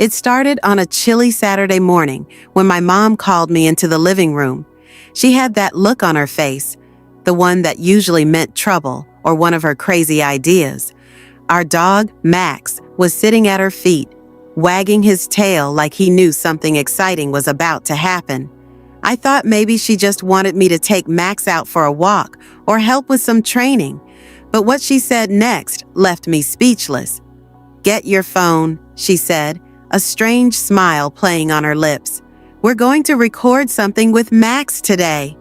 It started on a chilly Saturday morning when my mom called me into the living room. She had that look on her face, the one that usually meant trouble or one of her crazy ideas. Our dog, Max, was sitting at her feet, wagging his tail like he knew something exciting was about to happen. I thought maybe she just wanted me to take Max out for a walk or help with some training, but what she said next left me speechless. "Get your phone," she said, a strange smile playing on her lips. "We're going to record something with Max today."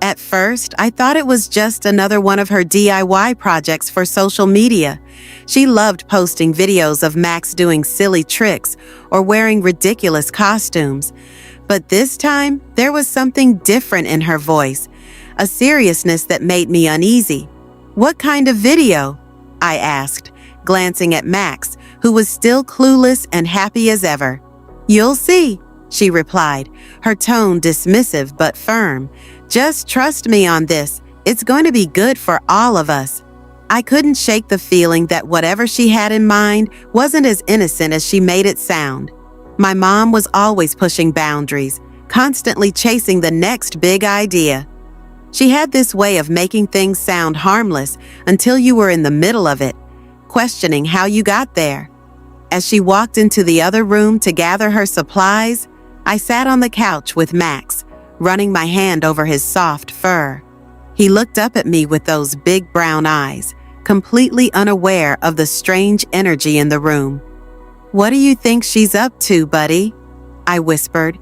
At first, I thought it was just another one of her DIY projects for social media. She loved posting videos of Max doing silly tricks or wearing ridiculous costumes. But this time, there was something different in her voice, a seriousness that made me uneasy. "What kind of video?" I asked, glancing at Max, who was still clueless and happy as ever. "You'll see," she replied, her tone dismissive but firm. "Just trust me on this. It's going to be good for all of us." I couldn't shake the feeling that whatever she had in mind wasn't as innocent as she made it sound. My mom was always pushing boundaries, constantly chasing the next big idea. She had this way of making things sound harmless until you were in the middle of it, questioning how you got there. As she walked into the other room to gather her supplies, I sat on the couch with Max, running my hand over his soft fur. He looked up at me with those big brown eyes, completely unaware of the strange energy in the room. "What do you think she's up to, buddy?" I whispered.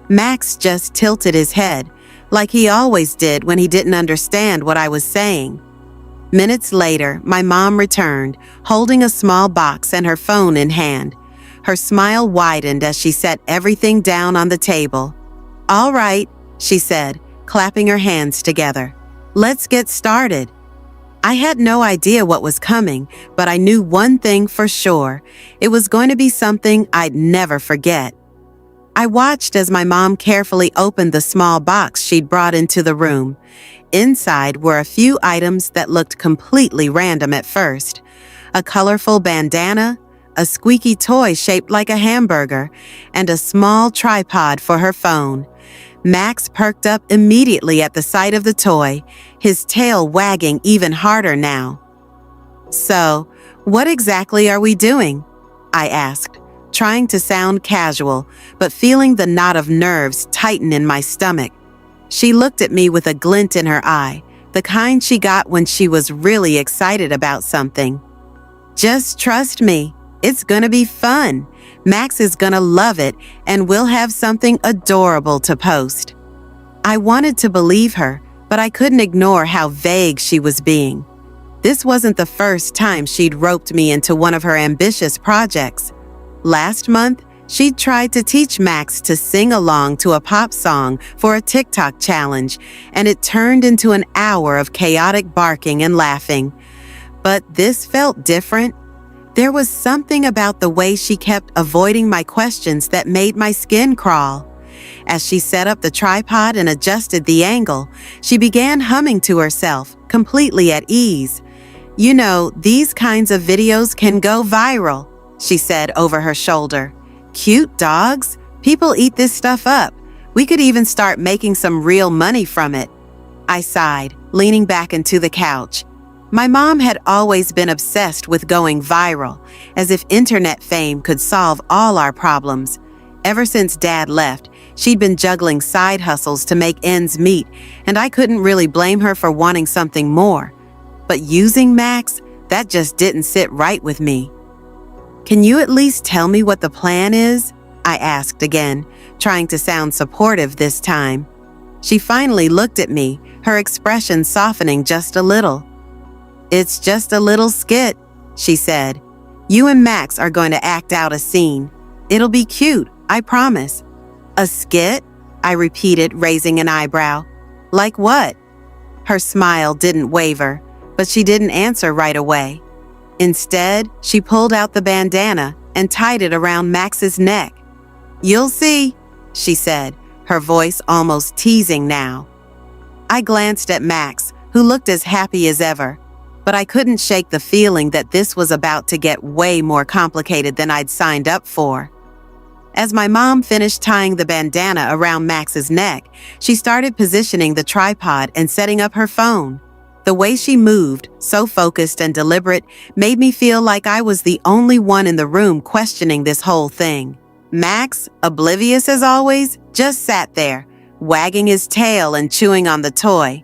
Max just tilted his head, like he always did when he didn't understand what I was saying. Minutes later, my mom returned, holding a small box and her phone in hand. Her smile widened as she set everything down on the table. "All right," she said, clapping her hands together. "Let's get started." I had no idea what was coming, but I knew one thing for sure. It was going to be something I'd never forget. I watched as my mom carefully opened the small box she'd brought into the room. Inside were a few items that looked completely random at first. A colorful bandana, a squeaky toy shaped like a hamburger, and a small tripod for her phone. Max perked up immediately at the sight of the toy, his tail wagging even harder now. "So, what exactly are we doing?" I asked, trying to sound casual, but feeling the knot of nerves tighten in my stomach. She looked at me with a glint in her eye, the kind she got when she was really excited about something. "Just trust me. It's gonna be fun. Max is gonna love it, and we'll have something adorable to post." I wanted to believe her, but I couldn't ignore how vague she was being. This wasn't the first time she'd roped me into one of her ambitious projects. Last month, she'd tried to teach Max to sing along to a pop song for a TikTok challenge, and it turned into an hour of chaotic barking and laughing. But this felt different. There was something about the way she kept avoiding my questions that made my skin crawl. As she set up the tripod and adjusted the angle, she began humming to herself, completely at ease. "You know, these kinds of videos can go viral," she said over her shoulder. "Cute dogs? People eat this stuff up. We could even start making some real money from it." I sighed, leaning back into the couch. My mom had always been obsessed with going viral, as if internet fame could solve all our problems. Ever since Dad left, she'd been juggling side hustles to make ends meet, and I couldn't really blame her for wanting something more. But using Max, that just didn't sit right with me. "Can you at least tell me what the plan is?" I asked again, trying to sound supportive this time. She finally looked at me, her expression softening just a little. "It's just a little skit," she said. "You and Max are going to act out a scene. It'll be cute, I promise." "A skit?" I repeated, raising an eyebrow. "Like what?" Her smile didn't waver, but she didn't answer right away. Instead, she pulled out the bandana and tied it around Max's neck. "You'll see," she said, her voice almost teasing now. I glanced at Max, who looked as happy as ever, but I couldn't shake the feeling that this was about to get way more complicated than I'd signed up for. As my mom finished tying the bandana around Max's neck, she started positioning the tripod and setting up her phone. The way she moved, so focused and deliberate, made me feel like I was the only one in the room questioning this whole thing. Max, oblivious as always, just sat there, wagging his tail and chewing on the toy.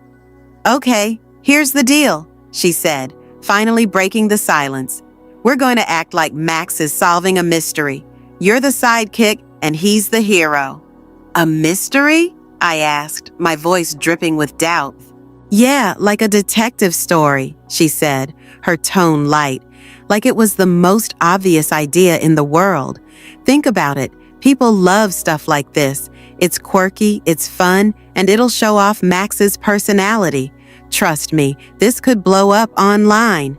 "Okay, here's the deal," she said, finally breaking the silence. "We're going to act like Max is solving a mystery. You're the sidekick and he's the hero." "A mystery?" I asked, my voice dripping with doubt. "Yeah, like a detective story," she said, her tone light, like it was the most obvious idea in the world. "Think about it. People love stuff like this. It's quirky, it's fun, and it'll show off Max's personality. Trust me, this could blow up online."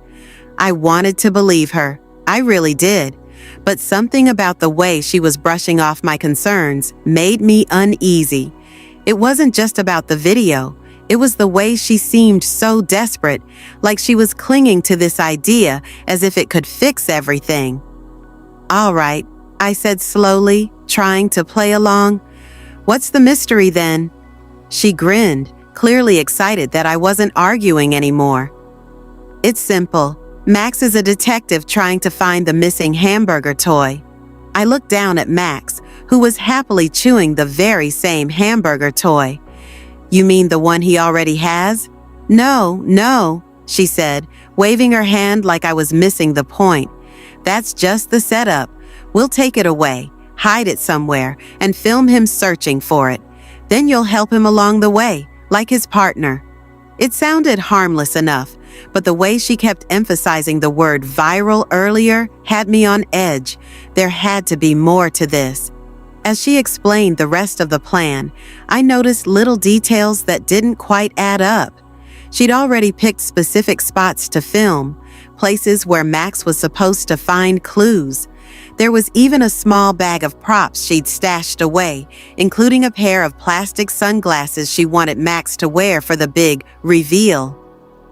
I wanted to believe her. I really did. But something about the way she was brushing off my concerns made me uneasy. It wasn't just about the video. It was the way she seemed so desperate, like she was clinging to this idea as if it could fix everything. "All right," I said slowly, trying to play along. "What's the mystery then?" She grinned, clearly excited that I wasn't arguing anymore. "It's simple. Max is a detective trying to find the missing hamburger toy." I looked down at Max, who was happily chewing the very same hamburger toy. "You mean the one he already has?" No, she said, waving her hand like I was missing the point. "That's just the setup. We'll take it away, hide it somewhere, and film him searching for it. Then you'll help him along the way, like his partner." It sounded harmless enough, but the way she kept emphasizing the word viral earlier had me on edge. There had to be more to this. As she explained the rest of the plan, I noticed little details that didn't quite add up. She'd already picked specific spots to film, places where Max was supposed to find clues. There was even a small bag of props she'd stashed away, including a pair of plastic sunglasses she wanted Max to wear for the big reveal.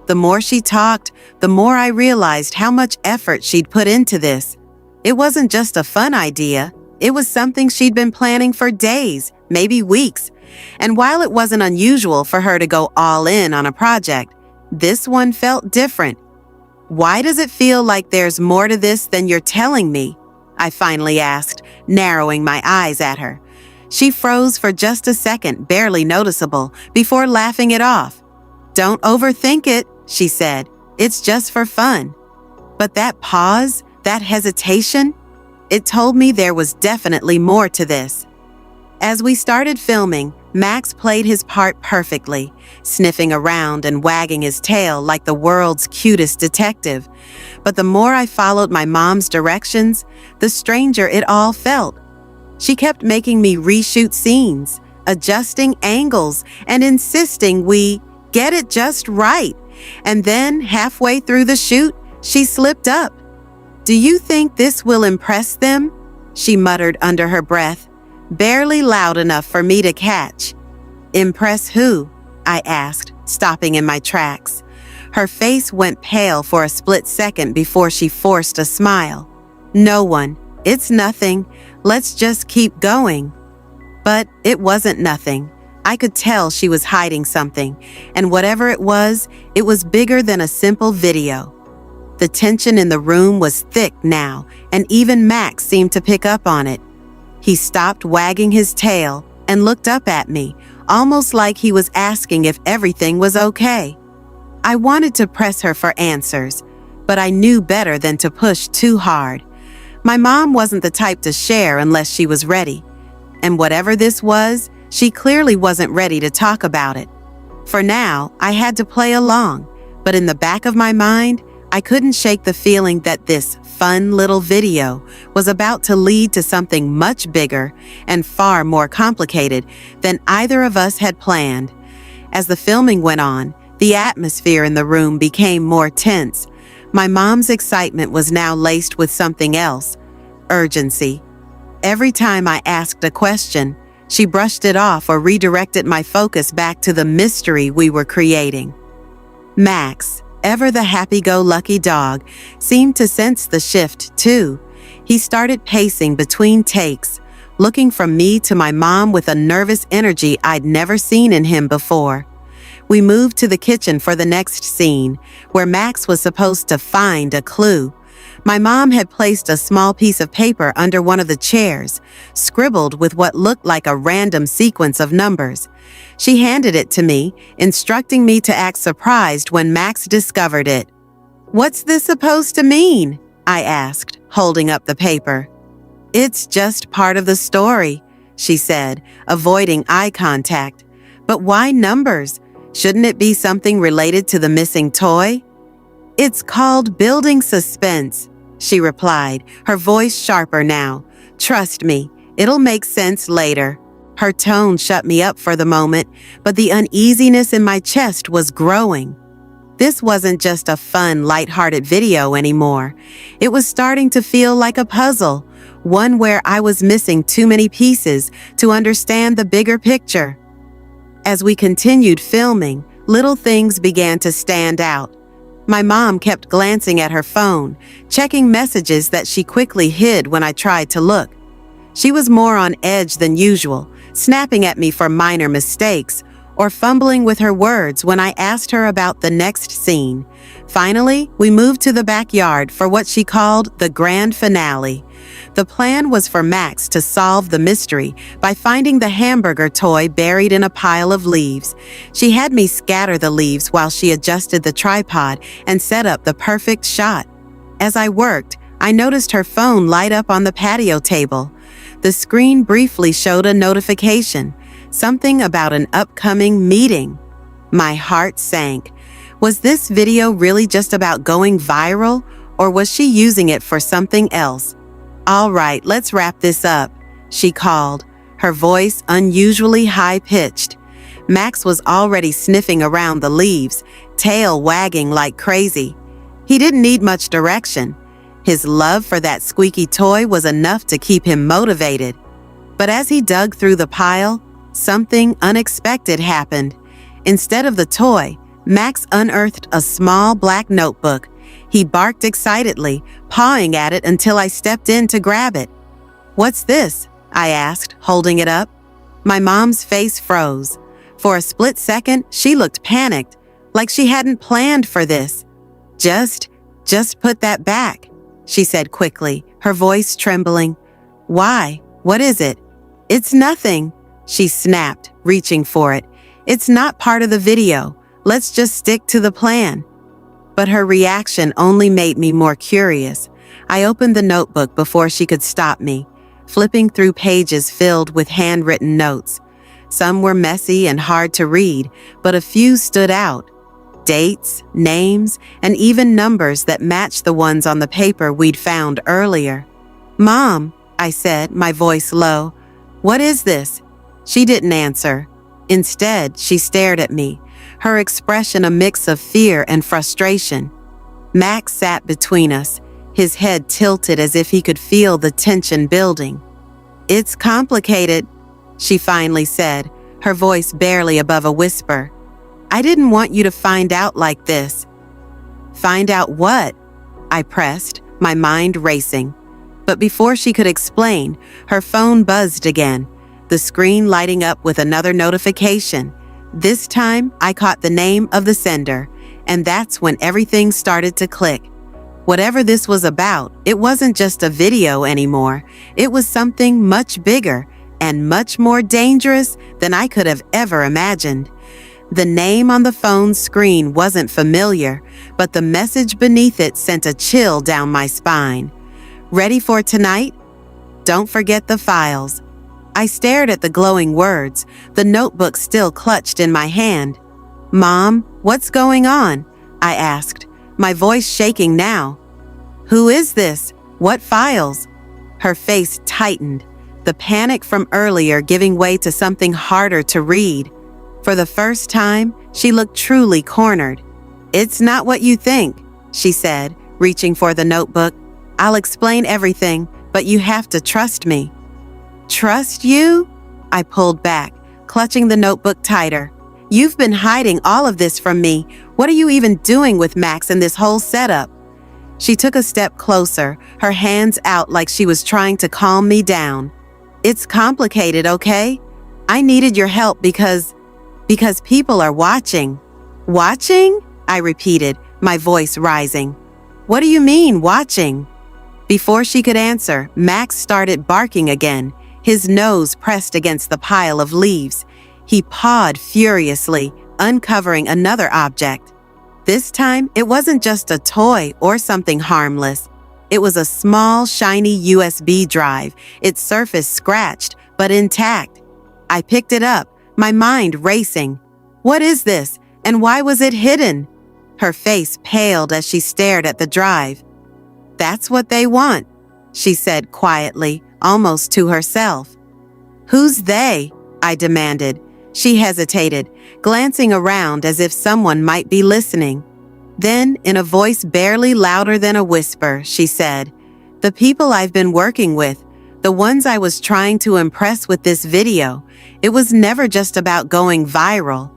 The more she talked, the more I realized how much effort she'd put into this. It wasn't just a fun idea. It was something she'd been planning for days, maybe weeks. And while it wasn't unusual for her to go all in on a project, this one felt different. "Why does it feel like there's more to this than you're telling me?" I finally asked, narrowing my eyes at her. She froze for just a second, barely noticeable, before laughing it off. "Don't overthink it," she said. "It's just for fun." But that pause, that hesitation, it told me there was definitely more to this. As we started filming, Max played his part perfectly, sniffing around and wagging his tail like the world's cutest detective. But the more I followed my mom's directions, the stranger it all felt. She kept making me reshoot scenes, adjusting angles, and insisting we get it just right. And then, halfway through the shoot, she slipped up. "Do you think this will impress them?" she muttered under her breath, barely loud enough for me to catch. "Impress who?" I asked, stopping in my tracks. Her face went pale for a split second before she forced a smile. "No one. It's nothing. Let's just keep going." But it wasn't nothing. I could tell she was hiding something, and whatever it was bigger than a simple video. The tension in the room was thick now, and even Max seemed to pick up on it. He stopped wagging his tail and looked up at me, almost like he was asking if everything was okay. I wanted to press her for answers, but I knew better than to push too hard. My mom wasn't the type to share unless she was ready. And whatever this was, she clearly wasn't ready to talk about it. For now, I had to play along, but in the back of my mind, I couldn't shake the feeling that this fun little video was about to lead to something much bigger and far more complicated than either of us had planned. As the filming went on, the atmosphere in the room became more tense. My mom's excitement was now laced with something else: urgency. Every time I asked a question, she brushed it off or redirected my focus back to the mystery we were creating. Max, ever the happy-go-lucky dog, seemed to sense the shift too. He started pacing between takes, looking from me to my mom with a nervous energy I'd never seen in him before. We moved to the kitchen for the next scene, where Max was supposed to find a clue. My mom had placed a small piece of paper under one of the chairs, scribbled with what looked like a random sequence of numbers. She handed it to me, instructing me to act surprised when Max discovered it. "What's this supposed to mean?" I asked, holding up the paper. "It's just part of the story," she said, avoiding eye contact. "But why numbers? Shouldn't it be something related to the missing toy?" "It's called building suspense," she replied, her voice sharper now. "Trust me, it'll make sense later." Her tone shut me up for the moment, but the uneasiness in my chest was growing. This wasn't just a fun, lighthearted video anymore. It was starting to feel like a puzzle, one where I was missing too many pieces to understand the bigger picture. As we continued filming, little things began to stand out. My mom kept glancing at her phone, checking messages that she quickly hid when I tried to look. She was more on edge than usual, snapping at me for minor mistakes, or fumbling with her words when I asked her about the next scene. Finally, we moved to the backyard for what she called the grand finale. The plan was for Max to solve the mystery by finding the hamburger toy buried in a pile of leaves. She had me scatter the leaves while she adjusted the tripod and set up the perfect shot. As I worked, I noticed her phone light up on the patio table. The screen briefly showed a notification, something about an upcoming meeting. My heart sank. Was this video really just about going viral, or was she using it for something else? "All right, let's wrap this up," she called, her voice unusually high-pitched. Max was already sniffing around the leaves, tail wagging like crazy. He didn't need much direction. His love for that squeaky toy was enough to keep him motivated. But as he dug through the pile, something unexpected happened. Instead of the toy, Max unearthed a small black notebook. He barked excitedly, pawing at it until I stepped in to grab it. "What's this?" I asked, holding it up. My mom's face froze. For a split second, she looked panicked, like she hadn't planned for this. Just put that back," she said quickly, her voice trembling. "Why? What is it?" "It's nothing," she snapped, reaching for it. "It's not part of the video. Let's just stick to the plan." But her reaction only made me more curious. I opened the notebook before she could stop me, flipping through pages filled with handwritten notes. Some were messy and hard to read, but a few stood out. Dates, names, and even numbers that matched the ones on the paper we'd found earlier. "Mom," I said, my voice low, "what is this?" She didn't answer. Instead, she stared at me, her expression a mix of fear and frustration. Max sat between us, his head tilted as if he could feel the tension building. "It's complicated," she finally said, her voice barely above a whisper. "I didn't want you to find out like this." "Find out what?" I pressed, my mind racing. But before she could explain, her phone buzzed again, the screen lighting up with another notification. This time, I caught the name of the sender, and that's when everything started to click. Whatever this was about, it wasn't just a video anymore. It was something much bigger and much more dangerous than I could have ever imagined. The name on the phone's screen wasn't familiar, but the message beneath it sent a chill down my spine. "Ready for tonight? Don't forget the files." I stared at the glowing words, the notebook still clutched in my hand. "Mom, what's going on?" I asked, my voice shaking now. "Who is this? What files?" Her face tightened, the panic from earlier giving way to something harder to read. For the first time, she looked truly cornered. "It's not what you think," she said, reaching for the notebook. "I'll explain everything, but you have to trust me." "Trust you?" I pulled back, clutching the notebook tighter. "You've been hiding all of this from me. What are you even doing with Max in this whole setup?" She took a step closer, her hands out like she was trying to calm me down. It's complicated, okay? I needed your help because people are watching." "Watching?" I repeated, my voice rising. "What do you mean, watching?" Before she could answer, Max started barking again, his nose pressed against the pile of leaves. He pawed furiously, uncovering another object. This time, it wasn't just a toy or something harmless. It was a small, shiny USB drive, its surface scratched, but intact. I picked it up, my mind racing. "What is this, and why was it hidden?" Her face paled as she stared at the drive. "That's what they want," she said quietly, almost to herself. "Who's they?" I demanded. She hesitated, glancing around as if someone might be listening. Then, in a voice barely louder than a whisper, she said, "The people I've been working with, the ones I was trying to impress with this video. It was never just about going viral."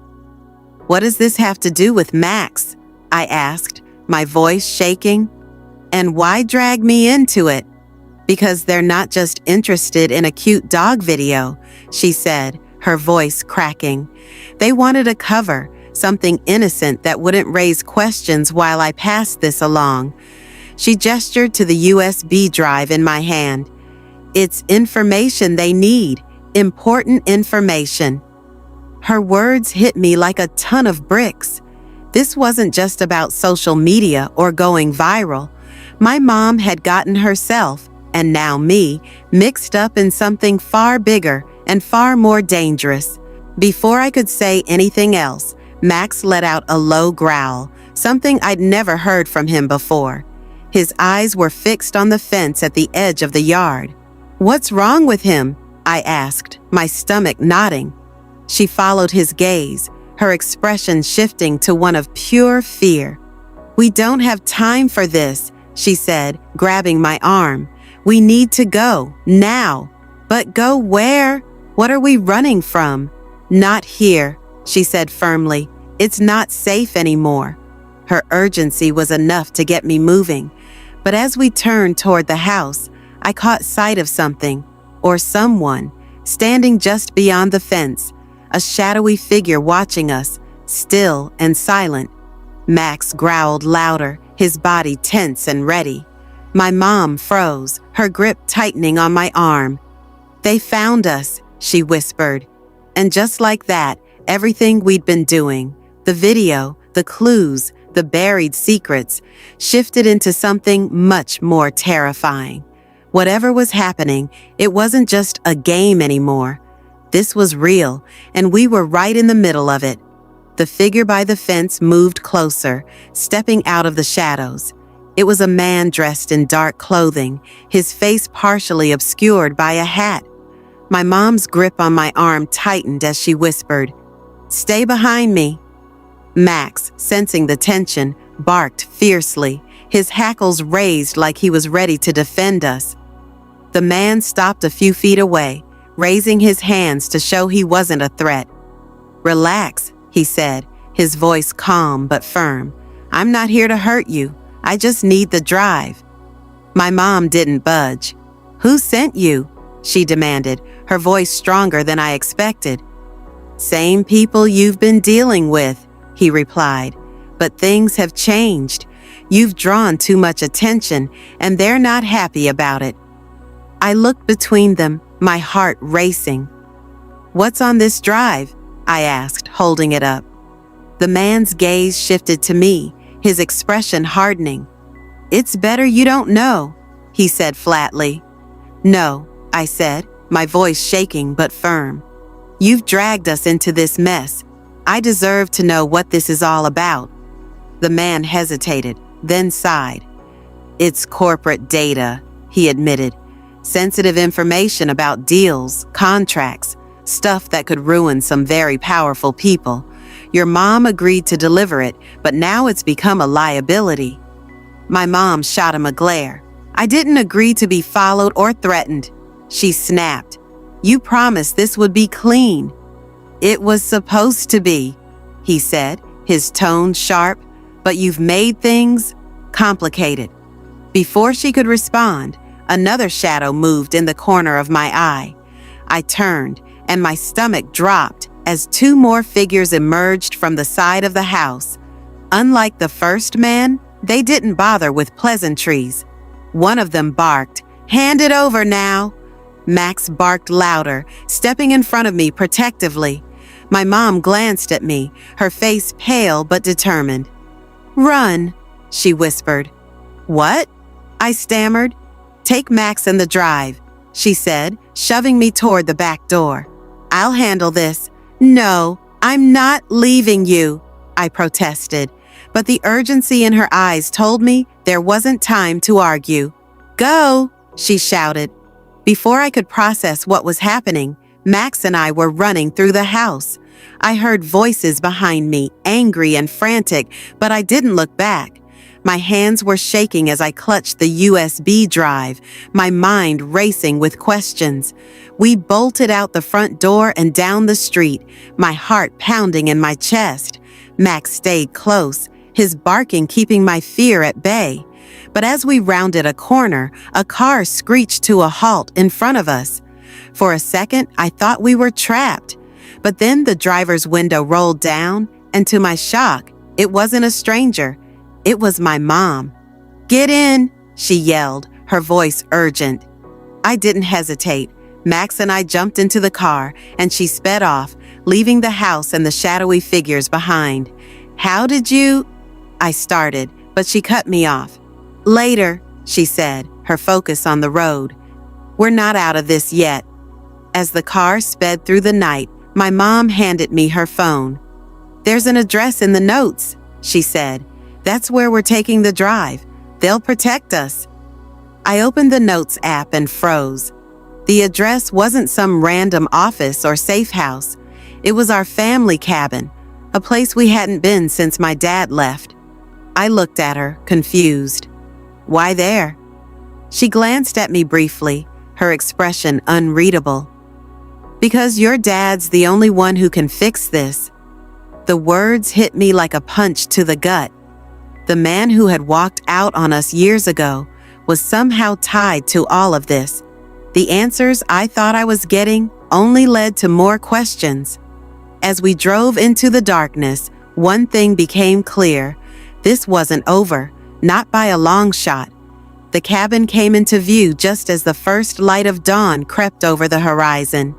"What does this have to do with Max?" I asked, my voice shaking. "And why drag me into it?" "Because they're not just interested in a cute dog video," she said, her voice cracking. "They wanted a cover, something innocent that wouldn't raise questions while I passed this along." She gestured to the USB drive in my hand. "It's information they need, important information." Her words hit me like a ton of bricks. This wasn't just about social media or going viral. My mom had gotten herself, and now me, mixed up in something far bigger and far more dangerous. Before I could say anything else, Max let out a low growl, something I'd never heard from him before. His eyes were fixed on the fence at the edge of the yard. "What's wrong with him?" I asked, my stomach knotting. She followed his gaze, her expression shifting to one of pure fear. "We don't have time for this," she said, grabbing my arm. "We need to go, now." "But go where? What are we running from?" "Not here," she said firmly. "It's not safe anymore." Her urgency was enough to get me moving. But as we turned toward the house, I caught sight of something, or someone, standing just beyond the fence, a shadowy figure watching us, still and silent. Max growled louder, his body tense and ready. My mom froze, her grip tightening on my arm. "They found us," she whispered. And just like that, everything we'd been doing, the video, the clues, the buried secrets, shifted into something much more terrifying. Whatever was happening, it wasn't just a game anymore. This was real, and we were right in the middle of it. The figure by the fence moved closer, stepping out of the shadows. It was a man dressed in dark clothing, his face partially obscured by a hat. My mom's grip on my arm tightened as she whispered, "Stay behind me." Max, sensing the tension, barked fiercely, his hackles raised like he was ready to defend us. The man stopped a few feet away, raising his hands to show he wasn't a threat. "Relax," he said, his voice calm but firm. "I'm not here to hurt you. I just need the drive." My mom didn't budge. "Who sent you?" she demanded, her voice stronger than I expected. "Same people you've been dealing with," he replied. "But things have changed. You've drawn too much attention, and they're not happy about it." I looked between them, my heart racing. "What's on this drive?" I asked, holding it up. The man's gaze shifted to me, his expression hardening. "It's better you don't know," he said flatly. "No," I said, my voice shaking but firm. "You've dragged us into this mess. I deserve to know what this is all about." The man hesitated, then sighed. "It's corporate data," he admitted. "Sensitive information about deals, contracts, stuff that could ruin some very powerful people. Your mom agreed to deliver it, but now it's become a liability." My mom shot him a glare. "I didn't agree to be followed or threatened," she snapped. "You promised this would be clean." "It was supposed to be," he said, his tone sharp, "but you've made things complicated." Before she could respond, another shadow moved in the corner of my eye. I turned, and my stomach dropped as two more figures emerged from the side of the house. Unlike the first man, they didn't bother with pleasantries. One of them barked, "Hand it over now." Max barked louder, stepping in front of me protectively. My mom glanced at me, her face pale but determined. "Run," she whispered. "What?" I stammered. "Take Max in the drive," she said, shoving me toward the back door. "I'll handle this." "No, I'm not leaving you," I protested, but the urgency in her eyes told me there wasn't time to argue. "Go," she shouted. Before I could process what was happening, Max and I were running through the house. I heard voices behind me, angry and frantic, but I didn't look back. My hands were shaking as I clutched the USB drive, my mind racing with questions. We bolted out the front door and down the street, my heart pounding in my chest. Max stayed close, his barking keeping my fear at bay. But as we rounded a corner, a car screeched to a halt in front of us. For a second, I thought we were trapped. But then the driver's window rolled down, and to my shock, it wasn't a stranger. It was my mom. "Get in," she yelled, her voice urgent. I didn't hesitate. Max and I jumped into the car, and she sped off, leaving the house and the shadowy figures behind. "How did you—" I started, but she cut me off. "Later," she said, her focus on the road. "We're not out of this yet." As the car sped through the night, my mom handed me her phone. "There's an address in the notes," she said. "That's where we're taking the drive. They'll protect us." I opened the Notes app and froze. The address wasn't some random office or safe house. It was our family cabin, a place we hadn't been since my dad left. I looked at her, confused. "Why there?" She glanced at me briefly, her expression unreadable. "Because your dad's the only one who can fix this." The words hit me like a punch to the gut. The man who had walked out on us years ago was somehow tied to all of this. The answers I thought I was getting only led to more questions. As we drove into the darkness, one thing became clear. This wasn't over, not by a long shot. The cabin came into view just as the first light of dawn crept over the horizon.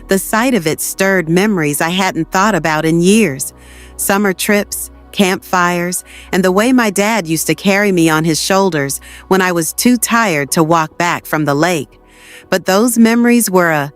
The sight of it stirred memories I hadn't thought about in years. Summer trips, campfires, and the way my dad used to carry me on his shoulders when I was too tired to walk back from the lake. But those memories were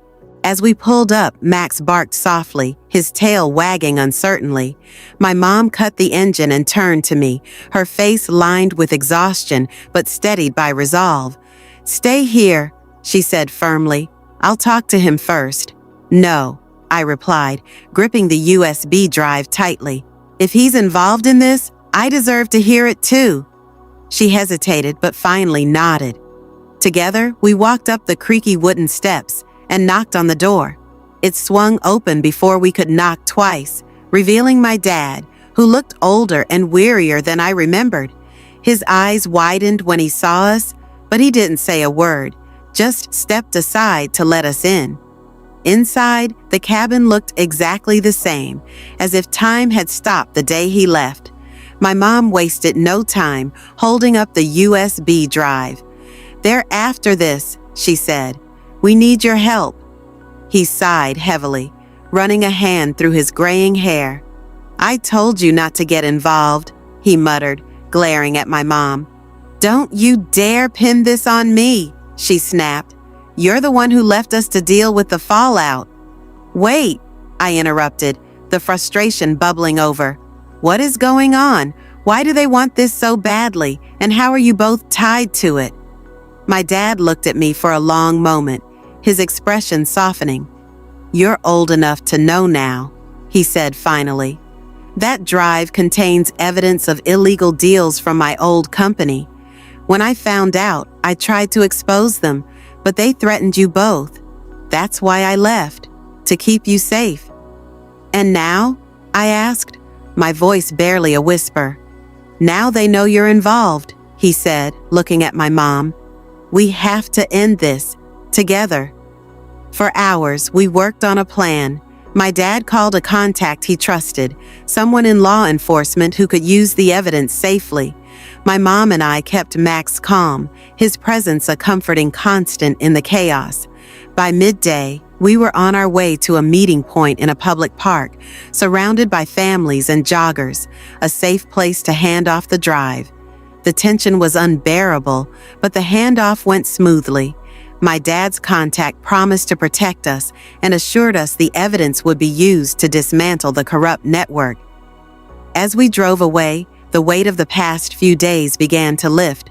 As we pulled up, Max barked softly, his tail wagging uncertainly. My mom cut the engine and turned to me, her face lined with exhaustion but steadied by resolve. "Stay here," she said firmly. "I'll talk to him first." "No," I replied, gripping the USB drive tightly. "If he's involved in this, I deserve to hear it too." She hesitated but finally nodded. Together, we walked up the creaky wooden steps and knocked on the door. It swung open before we could knock twice, revealing my dad, who looked older and wearier than I remembered. His eyes widened when he saw us, but he didn't say a word, just stepped aside to let us in. Inside, the cabin looked exactly the same, as if time had stopped the day he left. My mom wasted no time holding up the USB drive. "They're after this," she said. "We need your help." He sighed heavily, running a hand through his graying hair. "I told you not to get involved," he muttered, glaring at my mom. "Don't you dare pin this on me," she snapped. "You're the one who left us to deal with the fallout." "Wait," I interrupted, the frustration bubbling over. "What is going on? Why do they want this so badly, and how are you both tied to it?" My dad looked at me for a long moment, his expression softening. "You're old enough to know now," he said finally. "That drive contains evidence of illegal deals from my old company. When I found out, I tried to expose them, but they threatened you both. That's why I left, to keep you safe." "And now?" I asked, my voice barely a whisper. "Now they know you're involved," he said, looking at my mom. "We have to end this, together." For hours, we worked on a plan. My dad called a contact he trusted, someone in law enforcement who could use the evidence safely. My mom and I kept Max calm, his presence a comforting constant in the chaos. By midday, we were on our way to a meeting point in a public park, surrounded by families and joggers, a safe place to hand off the drive. The tension was unbearable, but the handoff went smoothly. My dad's contact promised to protect us and assured us the evidence would be used to dismantle the corrupt network. As we drove away, the weight of the past few days began to lift.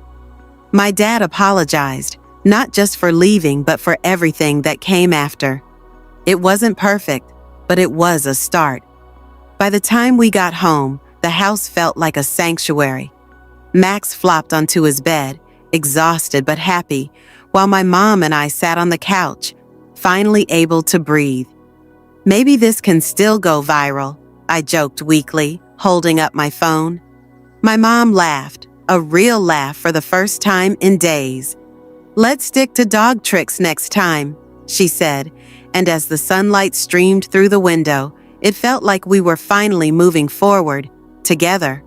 My dad apologized, not just for leaving, but for everything that came after. It wasn't perfect, but it was a start. By the time we got home, the house felt like a sanctuary. Max flopped onto his bed, exhausted but happy, while my mom and I sat on the couch, finally able to breathe. Maybe this can still go viral, I joked weakly, holding up my phone. My mom laughed, a real laugh for the first time in days. "Let's stick to dog tricks next time," she said, and as the sunlight streamed through the window, it felt like we were finally moving forward, together.